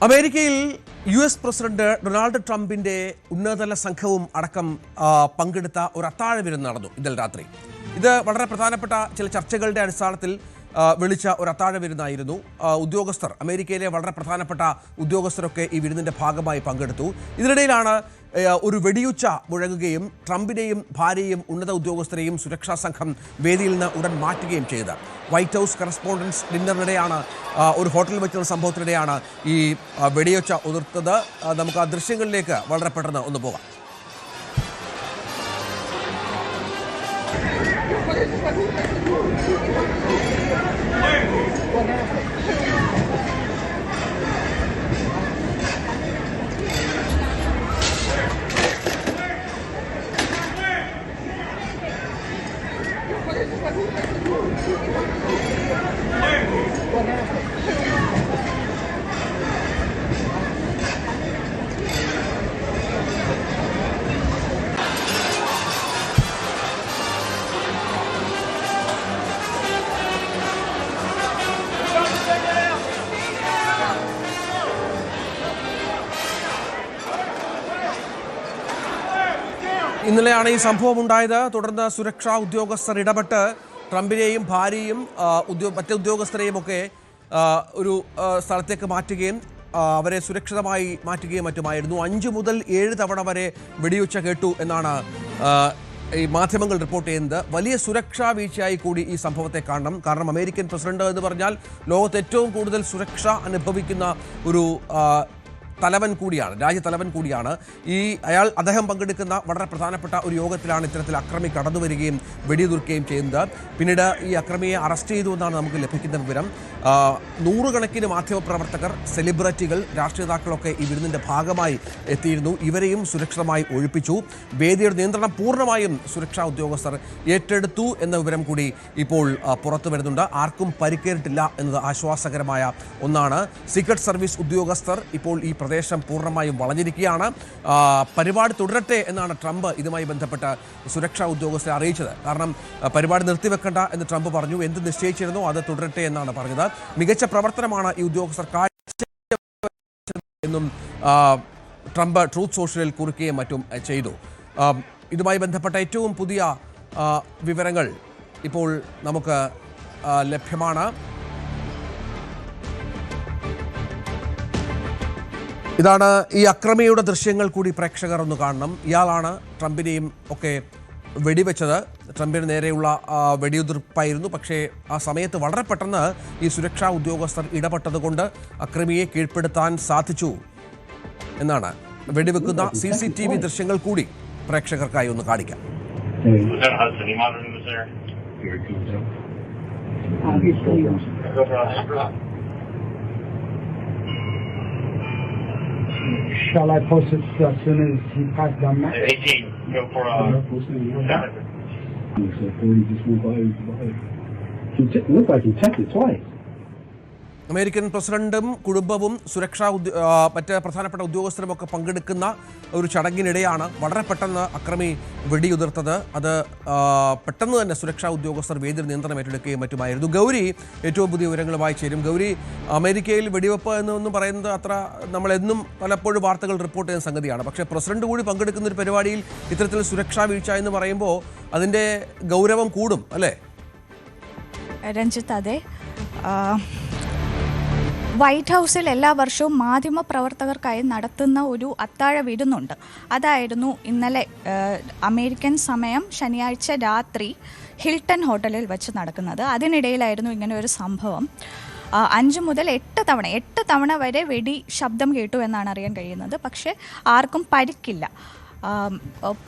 അമേരിക്കയിൽ US president Donald ട്രംപിന്റെ ഉന്നതതല സംഘവും അടക്കം പങ്കെടുത്ത ഒരു അത്താഴ വിരുന്ന് നടന്നു ഇന്നലെ രാത്രി. ഇത് വളരെ പ്രധാനപ്പെട്ട ചില ചർച്ചകളുടെ അടിസ്ഥാനത്തിൽ വിളിച്ച ഒരു അത്താഴ വിരുന്നായിരുന്നു. ഉദ്യോഗസ്ഥർ, അമേരിക്കയിലെ വളരെ പ്രധാനപ്പെട്ട ഉദ്യോഗസ്ഥരൊക്കെ ഈ വിരുന്നിന്റെ ഭാഗമായി പങ്കെടുത്തു. ഇതിനിടയിലാണ് ഒരു വെടിയുച്ച മുഴങ്ങുകയും ട്രംപിനെയും ഭാര്യയും ഉന്നത ഉദ്യോഗസ്ഥരെയും സുരക്ഷാ സംഘം വേദിയിൽ നിന്ന് ഉടൻ മാറ്റുകയും ചെയ്തത്. വൈറ്റ് ഹൗസ് കറസ്പോണ്ടൻസ് ഡിന്നറിനിടെയാണ്, ഒരു ഹോട്ടലിൽ വെച്ചുള്ള സംഭവത്തിനിടെയാണ് ഈ വെടിയുച്ച ഉതിർത്തത്. നമുക്ക് ആ ദൃശ്യങ്ങളിലേക്ക് വളരെ പെട്ടെന്ന് ഒന്ന് പോകാം. ഇന്നലെയാണ് ഈ സംഭവം ഉണ്ടായത്. തുടർന്ന് സുരക്ഷാ ഉദ്യോഗസ്ഥർ ഇടപെട്ട് ട്രംപിനെയും ഭാര്യയും മറ്റ് ഉദ്യോഗസ്ഥരെയും ഒക്കെ ഒരു സ്ഥലത്തേക്ക് മാറ്റുകയും അവരെ സുരക്ഷിതമായി മാറ്റുകയും മറ്റുമായിരുന്നു. 5 മുതൽ 7 തവണ വരെ വെടിയുച്ച കേട്ടു എന്നാണ് ഈ മാധ്യമങ്ങൾ റിപ്പോർട്ട് ചെയ്യുന്നത്. വലിയ സുരക്ഷാ വീഴ്ചയായി കൂടി ഈ സംഭവത്തെ കാണണം. കാരണം അമേരിക്കൻ പ്രസിഡന്റ് എന്ന് പറഞ്ഞാൽ ലോകത്ത് ഏറ്റവും കൂടുതൽ സുരക്ഷ അനുഭവിക്കുന്ന ഒരു തലവൻ കൂടിയാണ്, രാജ്യതലവൻ കൂടിയാണ്. അദ്ദേഹം പങ്കെടുക്കുന്ന വളരെ പ്രധാനപ്പെട്ട ഒരു യോഗത്തിലാണ് ഇത്തരത്തിൽ അക്രമി കടന്നു വരികയും വെടിയുതിർക്കുകയും ചെയ്യുന്നത്. പിന്നീട് ഈ അക്രമിയെ അറസ്റ്റ് ചെയ്തു എന്നാണ് നമുക്ക് ലഭിക്കുന്ന വിവരം. 100 കണക്കിന് മാധ്യമപ്രവർത്തകർ, സെലിബ്രിറ്റികൾ, രാഷ്ട്രീയ നേതാക്കളൊക്കെ ഈ വിരുന്നിൻ്റെ ഭാഗമായി എത്തിയിരുന്നു. ഇവരെയും സുരക്ഷിതമായി ഒഴിപ്പിച്ചു. വേദിയുടെ നിയന്ത്രണം പൂർണ്ണമായും സുരക്ഷാ ഉദ്യോഗസ്ഥർ ഏറ്റെടുത്തു എന്ന വിവരം കൂടി ഇപ്പോൾ പുറത്തു വരുന്നുണ്ട്. ആർക്കും പരിക്കേറ്റിട്ടില്ല എന്നത് ആശ്വാസകരമായ ഒന്നാണ്. സീക്രട്ട് സർവീസ് ഉദ്യോഗസ്ഥർ ഇപ്പോൾ ഈ പ്രദേശം പൂർണ്ണമായും വളഞ്ഞിരിക്കുകയാണ്. പരിപാടി തുടരട്ടെ എന്നാണ് ട്രംപ് ഇതുമായി ബന്ധപ്പെട്ട് സുരക്ഷാ ഉദ്യോഗസ്ഥരെ അറിയിച്ചത്. കാരണം പരിപാടി നിർത്തിവെക്കണ്ട എന്ന് ട്രംപ് പറഞ്ഞു. എന്ത് നിശ്ചയിച്ചിരുന്നോ അത് തുടരട്ടെ എന്നാണ് പറഞ്ഞത്. മികച്ച പ്രവർത്തനമാണ് ഈ ഉദ്യോഗസ്ഥർ എന്നും ട്രംപ് ട്രൂത്ത് സോഷ്യലിൽ കുറിക്കുകയും മറ്റും ചെയ്തു. ഇതുമായി ബന്ധപ്പെട്ട ഏറ്റവും പുതിയ വിവരങ്ങൾ ഇപ്പോൾ നമുക്ക് ലഭ്യമാണ്. ഇതാണ് ഈ അക്രമിയുടെ ദൃശ്യങ്ങൾ കൂടി പ്രേക്ഷകർ ഒന്ന് കാണണം. ഇയാളാണ് ട്രംപിനെയും ഒക്കെ വെടിവെച്ചത്. ട്രംപിന് നേരെയുള്ള വെടിയുതിർപ്പായിരുന്നു. പക്ഷേ ആ സമയത്ത് വളരെ പെട്ടെന്ന് ഈ സുരക്ഷാ ഉദ്യോഗസ്ഥർ ഇടപെട്ടതുകൊണ്ട് അക്രമിയെ കീഴ്പ്പെടുത്താൻ സാധിച്ചു എന്നാണ്. വെടിവെക്കുന്ന CCTV ദൃശ്യങ്ങൾ കൂടി പ്രേക്ഷകർക്കായി ഒന്ന് കാണിക്കാം. Shall I post it as soon as he passed down that? 18, go for Look like he checked it twice. American പ്രസിഡന്റും കുടുംബവും മറ്റ് പ്രധാനപ്പെട്ട ഉദ്യോഗസ്ഥരും ഒക്കെ പങ്കെടുക്കുന്ന ഒരു ചടങ്ങിനിടെയാണ് വളരെ പെട്ടെന്ന് അക്രമി വെടിയുതിർത്തത്. അത് പെട്ടെന്ന് തന്നെ സുരക്ഷാ ഉദ്യോഗസ്ഥർ വേദിയിൽ നിയന്ത്രണം ഏറ്റെടുക്കുകയും മറ്റുമായിരുന്നു. ഗൗരി ഏറ്റവും പുതിയ വിവരങ്ങളുമായി ചേരും. ഗൗരി, അമേരിക്കയിൽ വെടിവെപ്പ് എന്നൊന്നും പറയുന്നത് അത്ര നമ്മളെന്നും പലപ്പോഴും വാർത്തകൾ റിപ്പോർട്ട് ചെയ്യുന്ന സംഗതിയാണ്. പക്ഷേ പ്രസിഡന്റ് കൂടി പങ്കെടുക്കുന്ന ഒരു പരിപാടിയിൽ ഇത്തരത്തിൽ സുരക്ഷാ വീഴ്ച എന്ന് പറയുമ്പോൾ അതിൻ്റെ ഗൗരവം കൂടും അല്ലേ രഞ്ജിത്ത്? അതെ, വൈറ്റ് ഹൗസിൽ എല്ലാ വർഷവും മാധ്യമ പ്രവർത്തകർക്കായി നടത്തുന്ന ഒരു അത്താഴ വിരുന്നുണ്ട്. അതായിരുന്നു ഇന്നലെ അമേരിക്കൻ സമയം ശനിയാഴ്ച രാത്രി ഹിൽട്ടൺ ഹോട്ടലിൽ വെച്ച് നടക്കുന്നത്. അതിനിടയിലായിരുന്നു ഇങ്ങനെ ഒരു സംഭവം. 5 മുതൽ 8 തവണ വരെ വെടി ശബ്ദം കേട്ടു എന്നാണ് അറിയാൻ കഴിയുന്നത്. പക്ഷേ ആർക്കും പരിക്കില്ല.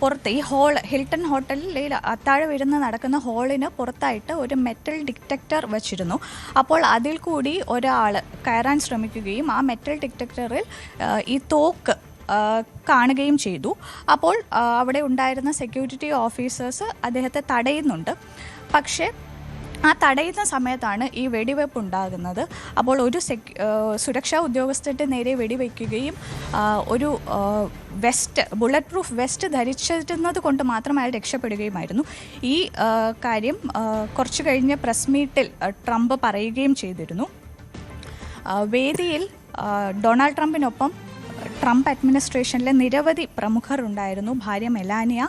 പുറത്ത് ഈ ഹിൽട്ടൺ ഹോട്ടലിൽ അത്താഴ വിരുന്ന് നടക്കുന്ന ഹാളിന് പുറത്തായിട്ട് ഒരു മെറ്റൽ ഡിറ്റക്ടർ വെച്ചിരുന്നു. അപ്പോൾ അതിൽ കൂടി ഒരാൾ കയറാൻ ശ്രമിക്കുകയും ആ മെറ്റൽ ഡിറ്റക്ടറിൽ ഈ തോക്ക് കാണുകയും ചെയ്തു. അപ്പോൾ അവിടെ ഉണ്ടായിരുന്ന സെക്യൂരിറ്റി ഓഫീസേഴ്സ് അദ്ദേഹത്തെ തടയുന്നുണ്ട്. പക്ഷേ ആ തടയുന്ന സമയത്താണ് ഈ വെടിവെപ്പ് ഉണ്ടാകുന്നത്. അപ്പോൾ ഒരു സുരക്ഷാ ഉദ്യോഗസ്ഥരുടെ നേരെ വെടിവെക്കുകയും ഒരു ബുള്ളറ്റ് പ്രൂഫ് വെസ്റ്റ് ധരിച്ചിരുന്നത് കൊണ്ട് മാത്രം അയാൾ രക്ഷപ്പെടുകയുമായിരുന്നു. ഈ കാര്യം കുറച്ചു കഴിഞ്ഞ് പ്രസ് മീറ്റിൽ ട്രംപ് പറയുകയും ചെയ്തിരുന്നു. വേദിയിൽ ഡൊണാൾഡ് ട്രംപിനൊപ്പം ട്രംപ് അഡ്മിനിസ്ട്രേഷനിലെ നിരവധി പ്രമുഖർ ഉണ്ടായിരുന്നു. ഭാര്യ Melania,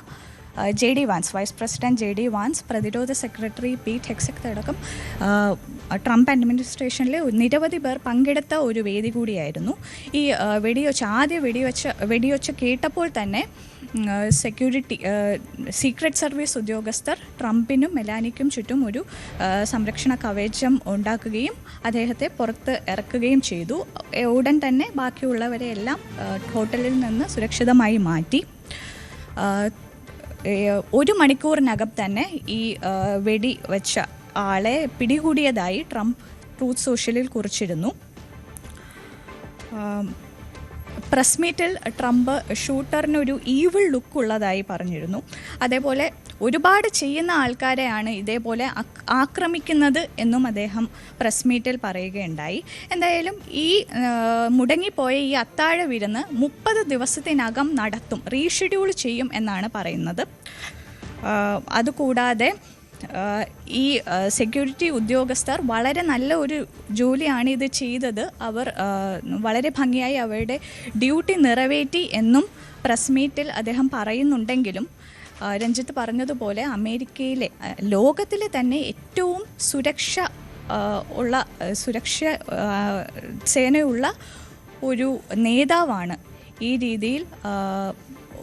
JD Vance, vice president JD Vance, പ്രതിരോധ സെക്രട്ടറി പീറ്റ് ഹെഗ്സെത്ത് അടക്കം ട്രംപ് അഡ്മിനിസ്ട്രേഷനിലെ നിരവധി പേർ പങ്കെടുത്ത ഒരു വേദി കൂടിയായിരുന്നു ഈ വെടിയൊച്ച കേട്ടപ്പോൾ തന്നെ സീക്രട്ട് സർവീസ് ഉദ്യോഗസ്ഥർ ട്രംപിനും മെലാനിക്കും ചുറ്റും ഒരു സംരക്ഷണ കവചം ഉണ്ടാക്കുകയും അദ്ദേഹത്തെ പുറത്ത് ഇറക്കുകയും ചെയ്തു. ഉടൻ തന്നെ ബാക്കിയുള്ളവരെയെല്ലാം ഹോട്ടലിൽ നിന്ന് സുരക്ഷിതമായി മാറ്റി. 1 മണിക്കൂറിനകം തന്നെ ഈ വെടി വെച്ച ആളെ പിടികൂടിയതായി ട്രംപ് ട്രൂത്ത് സോഷ്യലിൽ കുറിച്ചിരുന്നു. പ്രസ് മീറ്റിൽ ട്രംപ് ഷൂട്ടറിനൊരു ഈവിൾ ലുക്ക് ഉള്ളതായി പറഞ്ഞിരുന്നു. അതേപോലെ ഒരുപാട് ചെയ്യുന്ന ആൾക്കാരെയാണ് ഇതേപോലെ ആക്രമിക്കുന്നത് എന്നും അദ്ദേഹം പ്രസ് മീറ്റിൽ പറയുകയുണ്ടായി. എന്തായാലും ഈ മുടങ്ങിപ്പോയ ഈ അത്താഴ വിരുന്ന് 30 ദിവസത്തിനകം നടത്തും, റീഷെഡ്യൂൾ ചെയ്യും എന്നാണ് പറയുന്നത്. അതുകൂടാതെ ഈ സെക്യൂരിറ്റി ഉദ്യോഗസ്ഥർ വളരെ നല്ല ഒരു ജോലിയാണ് ഇത് ചെയ്തത്. അവർ വളരെ ഭംഗിയായി അവരുടെ ഡ്യൂട്ടി നിറവേറ്റി എന്നും പ്രസ് മീറ്റിൽ അദ്ദേഹം പറയുന്നുണ്ടെങ്കിലും രഞ്ജിത്ത് പറഞ്ഞതുപോലെ അമേരിക്കയിലെ ലോകത്തിലെ തന്നെ ഏറ്റവും സുരക്ഷ സേനയുള്ള ഒരു നേതാവാണ്. ഈ രീതിയിൽ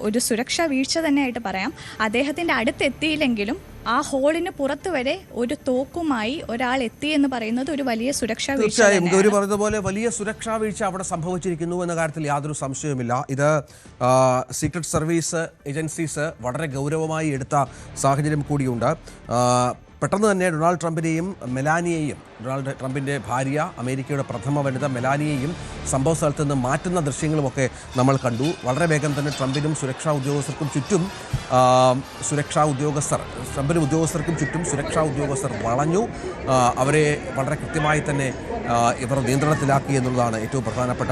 ഒരു സുരക്ഷാ വീഴ്ച തന്നെയായിട്ട് പറയാം. അദ്ദേഹത്തിൻ്റെ അടുത്തെത്തിയില്ലെങ്കിലും ആ ഹോളിന് പുറത്ത് വരെ ഒരു തോക്കുമായി ഒരാൾ എത്തി എന്ന് പറയുന്നത് ഒരു വലിയ സുരക്ഷാ വീഴ്ച. തീർച്ചയായും ഗൗരി പറഞ്ഞതുപോലെ വലിയ സുരക്ഷാ വീഴ്ച അവിടെ സംഭവിച്ചിരിക്കുന്നു എന്ന കാര്യത്തിൽ യാതൊരു സംശയവുമില്ല. ഇത് സീക്രട്ട് സർവീസ് ഏജൻസീസ് വളരെ ഗൗരവമായി എടുത്ത സാഹചര്യം കൂടിയുണ്ട്. പെട്ടെന്ന് തന്നെ ഡൊണാൾഡ് ട്രംപിനെയും മെലാനിയെയും, ഡൊണാൾഡ് ട്രംപിൻ്റെ ഭാര്യ, അമേരിക്കയുടെ പ്രഥമ വനിത മെലാനിയെയും സംഭവ സ്ഥലത്ത് നിന്ന് മാറ്റുന്ന ദൃശ്യങ്ങളുമൊക്കെ നമ്മൾ കണ്ടു. വളരെ വേഗം തന്നെ ട്രംപിനും സുരക്ഷാ ഉദ്യോഗസ്ഥർക്കും ചുറ്റും സുരക്ഷാ ഉദ്യോഗസ്ഥർ വളഞ്ഞു. അവരെ വളരെ കൃത്യമായി തന്നെ ഇവർ നിയന്ത്രണത്തിലാക്കി എന്നുള്ളതാണ് ഏറ്റവും പ്രധാനപ്പെട്ട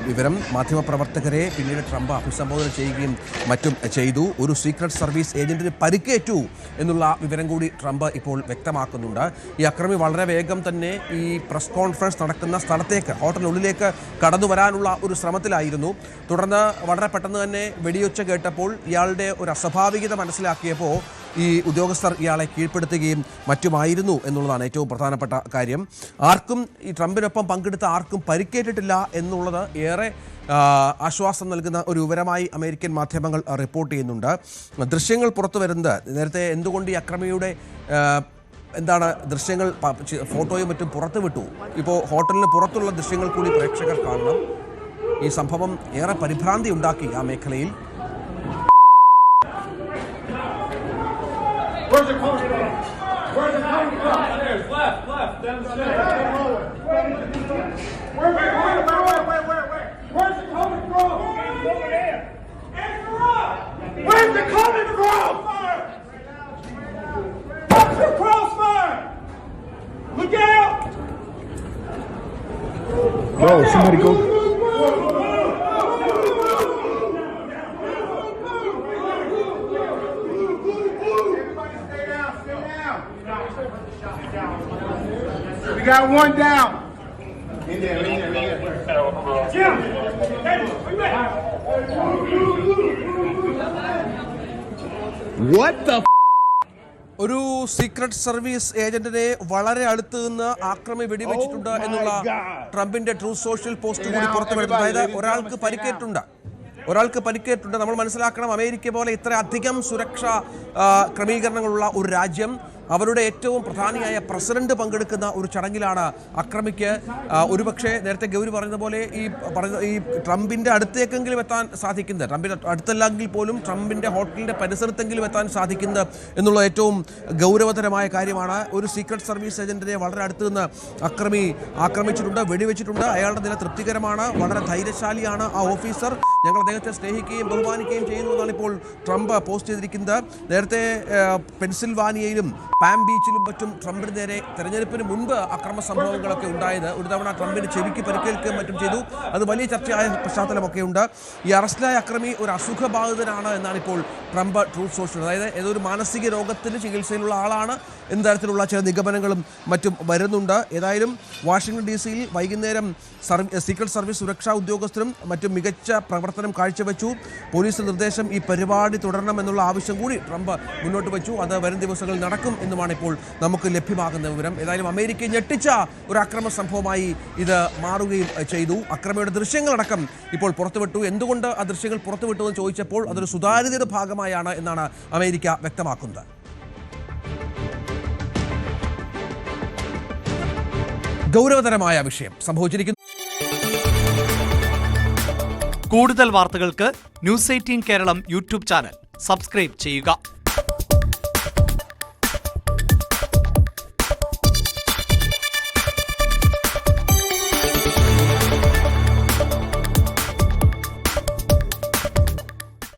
വിവരം. മാധ്യമപ്രവർത്തകരെ പിന്നീട് ട്രംപ് അഭിസംബോധന ചെയ്യുകയും മറ്റും ചെയ്തു. ഒരു സീക്രട്ട് സർവീസ് ഏജന്റിന് പരിക്കേറ്റു എന്നുള്ള വിവരം കൂടി ട്രംപ് ഇപ്പോൾ വ്യക്തമാക്കുന്നുണ്ട്. ഈ അക്രമി വളരെ വേഗം തന്നെ ഈ പ്രസ് കോൺഫറൻസ് നടക്കുന്ന സ്ഥലത്തേക്ക്, ഹോട്ടലിനുള്ളിലേക്ക് കടന്നു വരാനുള്ള ഒരു ശ്രമത്തിലായിരുന്നു. തുടർന്ന് വളരെ പെട്ടെന്ന് തന്നെ വെടിയൊച്ച കേട്ടപ്പോൾ ഇയാളുടെ ഒരു അസ്വാഭാവികത മനസ്സിലാക്കിയപ്പോൾ ഈ ഉദ്യോഗസ്ഥർ ഇയാളെ കീഴ്പ്പെടുത്തുകയും മറ്റുമായിരുന്നു എന്നുള്ളതാണ് ഏറ്റവും പ്രധാനപ്പെട്ട കാര്യം. ആർക്കും, ഈ ട്രംപിനൊപ്പം പങ്കെടുത്ത ആർക്കും പരിക്കേറ്റിട്ടില്ല എന്നുള്ളത് ഏറെ ആശ്വാസം നൽകുന്ന ഒരു വിവരമായി അമേരിക്കൻ മാധ്യമങ്ങൾ റിപ്പോർട്ട് ചെയ്യുന്നുണ്ട്. ദൃശ്യങ്ങൾ പുറത്തു വരുന്നത്, നേരത്തെ എന്തുകൊണ്ട് ഈ അക്രമിയുടെ ദൃശ്യങ്ങൾ, ഫോട്ടോയും മറ്റും പുറത്തു വിട്ടു. ഇപ്പോൾ ഹോട്ടലിന് പുറത്തുള്ള ദൃശ്യങ്ങൾ കൂടി പ്രേക്ഷകർ കാണണം. ഈ സംഭവം ഏറെ പരിഭ്രാന്തി ഉണ്ടാക്കി ആ മേഖലയിൽ. Where's it coming from? Where's it coming from? Upstairs, left, down the stairs. Where's it coming from? Over there. Answer up! Where's it coming from? What's your crossfire? Look out! Bro, somebody go. We got one down. In there. Jim! What the? ഒരു secret service ഏജന്റിനെ വളരെ അടുത്ത് നിന്ന് ആക്രമി വെടിവെച്ചിട്ടുണ്ട് എന്നുള്ള ട്രംപിന്റെ truth social post കൂടി പുറത്തു വരുന്നു. അതായത് ഒരാൾക്ക് പരിക്കേറ്റുണ്ട്. നമ്മൾ മനസ്സിലാക്കണം, അമേരിക്ക പോലെ ഇത്ര അധികം സുരക്ഷാ ക്രമീകരണങ്ങളുള്ള ഒരു രാജ്യം, അവരുടെ ഏറ്റവും പ്രധാനിയായ പ്രസിഡന്റ് പങ്കെടുക്കുന്ന ഒരു ചടങ്ങിലാണ് അക്രമിക്ക് ഒരുപക്ഷെ നേരത്തെ ഗൗരി പറഞ്ഞതുപോലെ ഈ ട്രംപിന്റെ അടുത്തേക്കെങ്കിലും എത്താൻ സാധിക്കുന്നത്, ട്രംപിന്റെ അടുത്തല്ലെങ്കിൽ പോലും ട്രംപിന്റെ ഹോട്ടലിന്റെ പരിസരത്തെങ്കിലും എത്താൻ സാധിക്കുന്നത് എന്നുള്ള ഏറ്റവും ഗൗരവതരമായ കാര്യമാണ്. ഒരു സീക്രട്ട് സർവീസ് ഏജന്റിനെ വളരെ അടുത്ത് നിന്ന് അക്രമി ആക്രമിച്ചിട്ടുണ്ട്, വെടിവെച്ചിട്ടുണ്ട്. അയാളുടെ നില തൃപ്തികരമാണ്, വളരെ ധൈര്യശാലിയാണ് ആ ഓഫീസർ, ഞങ്ങൾ അദ്ദേഹത്തെ സ്നേഹിക്കുകയും ബഹുമാനിക്കുകയും ചെയ്യുന്നു എന്നാണ് ഇപ്പോൾ ട്രംപ് പോസ്റ്റ് ചെയ്തിരിക്കുന്നത്. നേരത്തെ പെൻസിൽവാനിയയിലും പാം ബീച്ചിലും മറ്റും ട്രംപിന് നേരെ തെരഞ്ഞെടുപ്പിന് മുൻപ് അക്രമ സംഭവങ്ങളൊക്കെ ഉണ്ടായത്. ഒരു തവണ ട്രംപിന് ചെവിക്ക് പരിക്കേൽക്കുകയും മറ്റും ചെയ്തു. അത് വലിയ ചർച്ചയായ പശ്ചാത്തലമൊക്കെ ഉണ്ട്. ഈ അറസ്റ്റിലായ അക്രമി ഒരു അസുഖബാധിതനാണ് എന്നാണ് ഇപ്പോൾ ട്രംപ് ട്രൂത്ത് സോഷ്യൽ, അതായത് ഏതൊരു മാനസിക രോഗത്തിന് ചികിത്സയിലുള്ള ആളാണ് എന്ന തരത്തിലുള്ള ചില നിഗമനങ്ങളും മറ്റും വരുന്നുണ്ട്. ഏതായാലും വാഷിംഗ്ടൺ DC-യിൽ വൈകുന്നേരം സീക്രട്ട് സർവീസ് സുരക്ഷാ ഉദ്യോഗസ്ഥരും മറ്റും മികച്ച പ്രവർത്തനം കാഴ്ചവെച്ചു. പോലീസ് നിർദ്ദേശം ഈ പരിപാടി തുടരണമെന്നുള്ള ആവശ്യം കൂടി ട്രംപ് മുന്നോട്ട് വെച്ചു. അത് വരും ദിവസങ്ങളിൽ നടക്കും എന്നുമാണ് ഇപ്പോൾ നമുക്ക് ലഭ്യമാകുന്ന വിവരം. ഏതായാലും അമേരിക്കയെ ഞെട്ടിച്ച ഒരു അക്രമ സംഭവമായി ഇത് മാറുകയും ചെയ്തു. അക്രമിയുടെ ദൃശ്യങ്ങളടക്കം ഇപ്പോൾ പുറത്തുവിട്ടു. എന്തുകൊണ്ട് ആ ദൃശ്യങ്ങൾ പുറത്തുവിട്ടു എന്ന് ചോദിച്ചപ്പോൾ അതൊരു സുതാര്യതയുടെ ഭാഗമായാണ് എന്നാണ് അമേരിക്ക വ്യക്തമാക്കുന്നത്. ഗൗരവതരമായ വിഷയം സംഭവിച്ചിരിക്കുന്നു. കൂടുതൽ വാർത്തകൾക്ക് news 18 Keralam YouTube channel subscribe ചെയ്യുക.